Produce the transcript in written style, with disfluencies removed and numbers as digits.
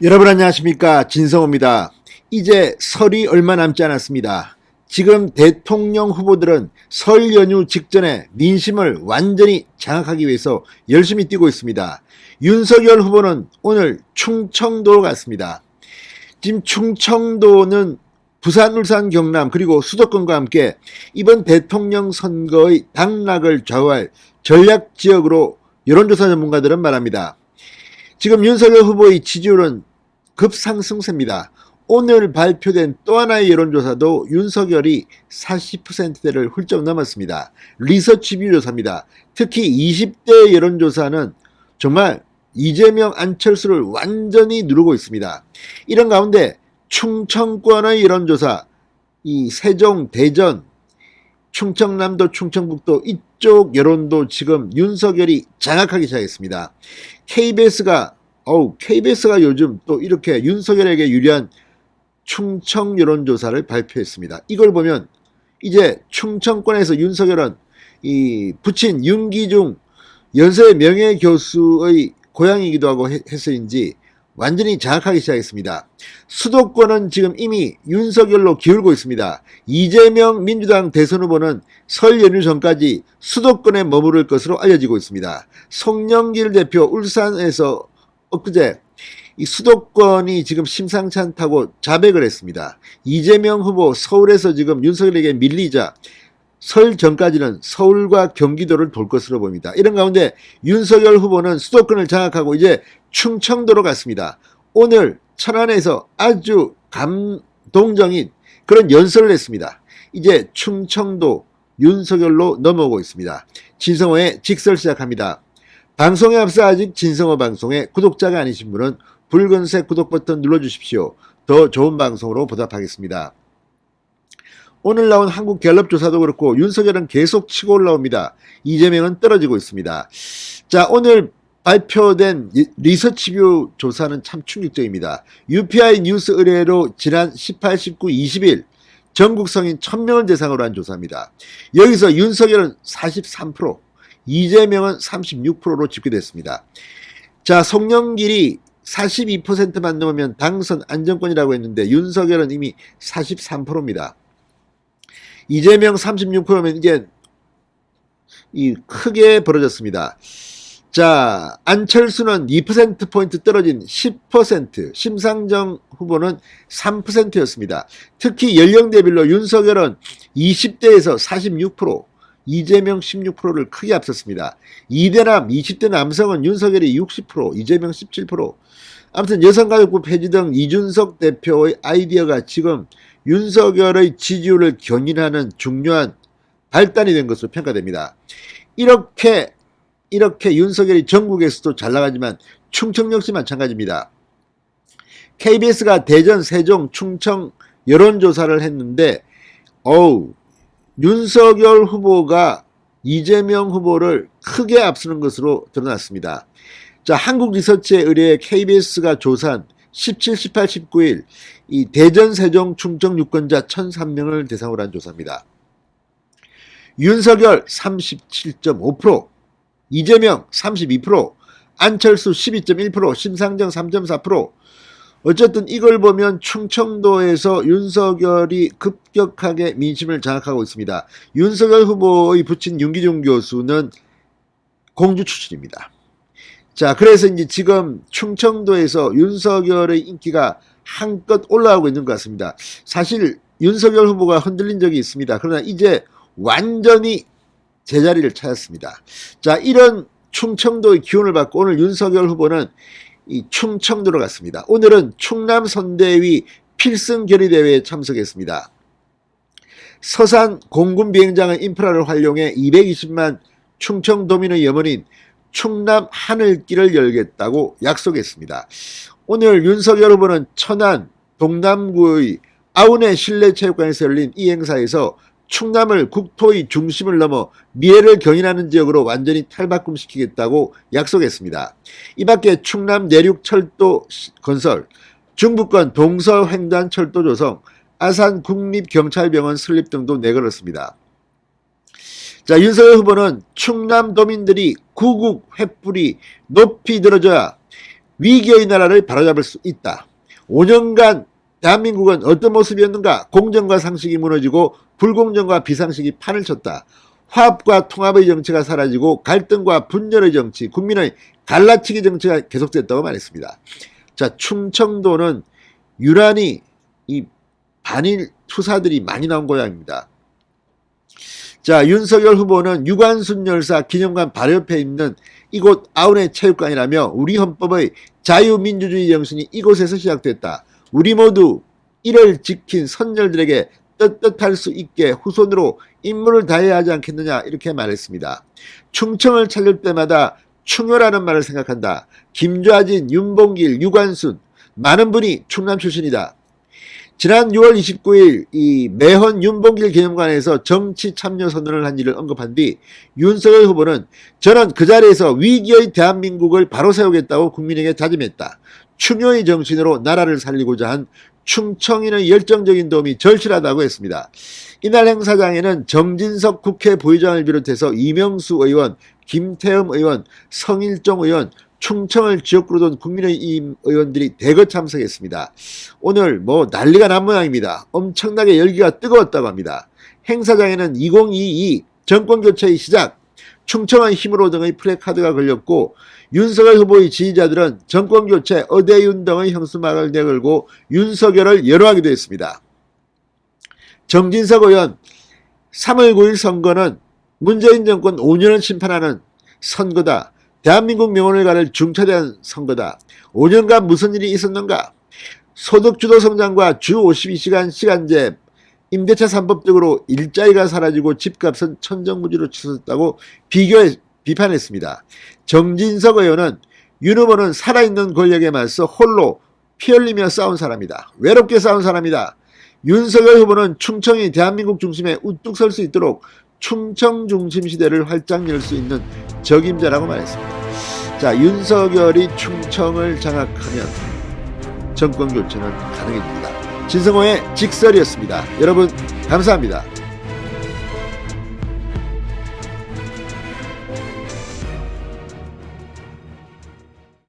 여러분 안녕하십니까, 진성호입니다. 이제 설이 얼마 남지 않았습니다. 지금 대통령 후보들은 설 연휴 직전에 민심을 완전히 장악하기 위해서 열심히 뛰고 있습니다. 윤석열 후보는 오늘 충청도로 갔습니다. 지금 충청도는 부산, 울산, 경남 그리고 수도권과 함께 이번 대통령 선거의 당락을 좌우할 전략 지역으로 여론조사 전문가들은 말합니다. 지금 윤석열 후보의 지지율은 급상승세입니다. 오늘 발표된 또 하나의 여론조사도 윤석열이 40%대를 훌쩍 넘었습니다. 리서치뷰 조사입니다. 특히 20대 여론조사는 정말 이재명, 안철수를 완전히 누르고 있습니다. 이런 가운데 충청권의 여론조사, 이 세종, 대전, 충청남도, 충청북도 이쪽 여론도 지금 윤석열이 장악하기 시작했습니다. KBS가 요즘 또 이렇게 윤석열에게 유리한 충청 여론조사를 발표했습니다. 이걸 보면 이제 충청권에서 윤석열은 이 부친 윤기중 연세 명예교수의 고향이기도 하고 해서인지 완전히 장악하기 시작했습니다. 수도권은 지금 이미 윤석열로 기울고 있습니다. 이재명 민주당 대선 후보는 설 연휴 전까지 수도권에 머무를 것으로 알려지고 있습니다. 송영길 대표 울산에서 엊그제 이 수도권이 지금 심상치 않다고 자백을 했습니다. 이재명 후보 서울에서 지금 윤석열에게 밀리자 설 전까지는 서울과 경기도를 돌 것으로 보입니다. 이런 가운데 윤석열 후보는 수도권을 장악하고 이제 충청도로 갔습니다. 오늘 천안에서 아주 감동적인 그런 연설을 했습니다. 이제 충청도 윤석열로 넘어오고 있습니다. 진성호의 직설 시작합니다. 방송에 앞서 아직 진성호 방송에 구독자가 아니신 분은 붉은색 구독 버튼 눌러주십시오. 더 좋은 방송으로 보답하겠습니다. 오늘 나온 한국갤럽조사도 그렇고 윤석열은 계속 치고 올라옵니다. 이재명은 떨어지고 있습니다. 자, 오늘 발표된 리서치뷰 조사는 참 충격적입니다. UPI 뉴스 의뢰로 지난 18, 19, 20일 전국 성인 1000명을 대상으로 한 조사입니다. 여기서 윤석열은 43%, 이재명은 36%로 집계됐습니다. 자, 송영길이 42%만 넘으면 당선 안정권이라고 했는데 윤석열은 이미 43%입니다. 이재명 36%면 이게 크게 벌어졌습니다. 자, 안철수는 2%포인트 떨어진 10%, 심상정 후보는 3%였습니다. 특히 연령대별로 윤석열은 20대에서 46%, 이재명 16%를 크게 앞섰습니다. 2대남 20대 남성은 윤석열이 60%, 이재명 17%. 아무튼 여성가족부 폐지 등 이준석 대표의 아이디어가 지금 윤석열의 지지율을 견인하는 중요한 발단이 된 것으로 평가됩니다. 이렇게 윤석열이 전국에서도 잘 나가지만 충청 역시 마찬가지입니다. KBS가 대전, 세종, 충청 여론조사를 했는데 윤석열 후보가 이재명 후보를 크게 앞서는 것으로 드러났습니다. 자, 한국리서치에 의뢰해 KBS가 조사한 17, 18, 19일 이 대전, 세종, 충청 유권자 1003명을 대상으로 한 조사입니다. 윤석열 37.5%, 이재명 32%, 안철수 12.1%, 심상정 3.4%. 어쨌든 이걸 보면 충청도에서 윤석열이 급격하게 민심을 장악하고 있습니다. 윤석열 후보의 부친 윤기중 교수는 공주 출신입니다. 자, 그래서 이제 지금 충청도에서 윤석열의 인기가 한껏 올라가고 있는 것 같습니다. 사실 윤석열 후보가 흔들린 적이 있습니다. 그러나 이제 완전히 제자리를 찾았습니다. 자, 이런 충청도의 기운을 받고 오늘 윤석열 후보는 이 충청도로 갔습니다. 오늘은 충남 선대위 필승 결의대회에 참석했습니다. 서산 공군 비행장의 인프라를 활용해 220만 충청도민의 염원인 충남 하늘길을 열겠다고 약속했습니다. 오늘 윤석열 후보는 천안 동남구의 아운의 실내체육관에서 열린 이 행사에서 충남을 국토의 중심을 넘어 미래를 견인하는 지역으로 완전히 탈바꿈시키겠다고 약속했습니다. 이 밖에 충남 내륙철도 건설, 중부권 동서횡단철도 조성, 아산 국립경찰병원 설립 등도 내걸었습니다. 자, 윤석열 후보는 충남도민들이 구국 횃불이 높이 들어져야 위기의 나라를 바로잡을 수 있다. 5년간 대한민국은 어떤 모습이었는가? 공정과 상식이 무너지고 불공정과 비상식이 판을 쳤다. 화합과 통합의 정치가 사라지고 갈등과 분열의 정치, 국민의 갈라치기 정치가 계속됐다고 말했습니다. 자, 충청도는 유난히 이 반일 투사들이 많이 나온 고향입니다. 자, 윤석열 후보는 유관순 열사 기념관 바로 옆에 있는 이곳 아우네 체육관이라며 우리 헌법의 자유민주주의 정신이 이곳에서 시작됐다. 우리 모두 이를 지킨 선열들에게 떳떳할 수 있게 후손으로 임무를 다해야 하지 않겠느냐 이렇게 말했습니다. 충청을 찾을 때마다 충효라는 말을 생각한다. 김좌진, 윤봉길, 유관순 많은 분이 충남 출신이다. 지난 6월 29일 이 매헌 윤봉길 기념관에서 정치 참여 선언을 한 일을 언급한 뒤 윤석열 후보는 저는 그 자리에서 위기의 대한민국을 바로 세우겠다고 국민에게 다짐했다. 충효의 정신으로 나라를 살리고자 한 충청인의 열정적인 도움이 절실하다고 했습니다. 이날 행사장에는 정진석 국회 부의장을 비롯해서 이명수 의원, 김태흠 의원, 성일종 의원, 충청을 지역구로 둔 국민의힘 의원들이 대거 참석했습니다. 오늘 난리가 난 모양입니다. 엄청나게 열기가 뜨거웠다고 합니다. 행사장에는 2022 정권교체의 시작, 충청의 힘으로 등의 플래카드가 걸렸고 윤석열 후보의 지지자들은 정권교체, 어대윤 등의 형수막을 내걸고 윤석열을 연호하기도 했습니다. 정진석 의원, 3월 9일 선거는 문재인 정권 5년을 심판하는 선거다. 대한민국 명운을 가를 중차대한 선거다. 5년간 무슨 일이 있었는가? 소득주도 성장과 주 52시간 시간제, 임대차 3법 등으로 일자리가 사라지고 집값은 천정부지로 치솟았다고 비판했습니다. 정진석 의원은 윤 후보는 살아있는 권력에 맞서 홀로 피 흘리며 싸운 사람이다. 외롭게 싸운 사람이다. 윤석열 후보는 충청이 대한민국 중심에 우뚝 설 수 있도록 충청 중심 시대를 활짝 열 수 있는 적임자라고 말했습니다. 자, 윤석열이 충청을 장악하면 정권 교체는 가능해집니다. 진성호의 직설이었습니다. 여러분 감사합니다.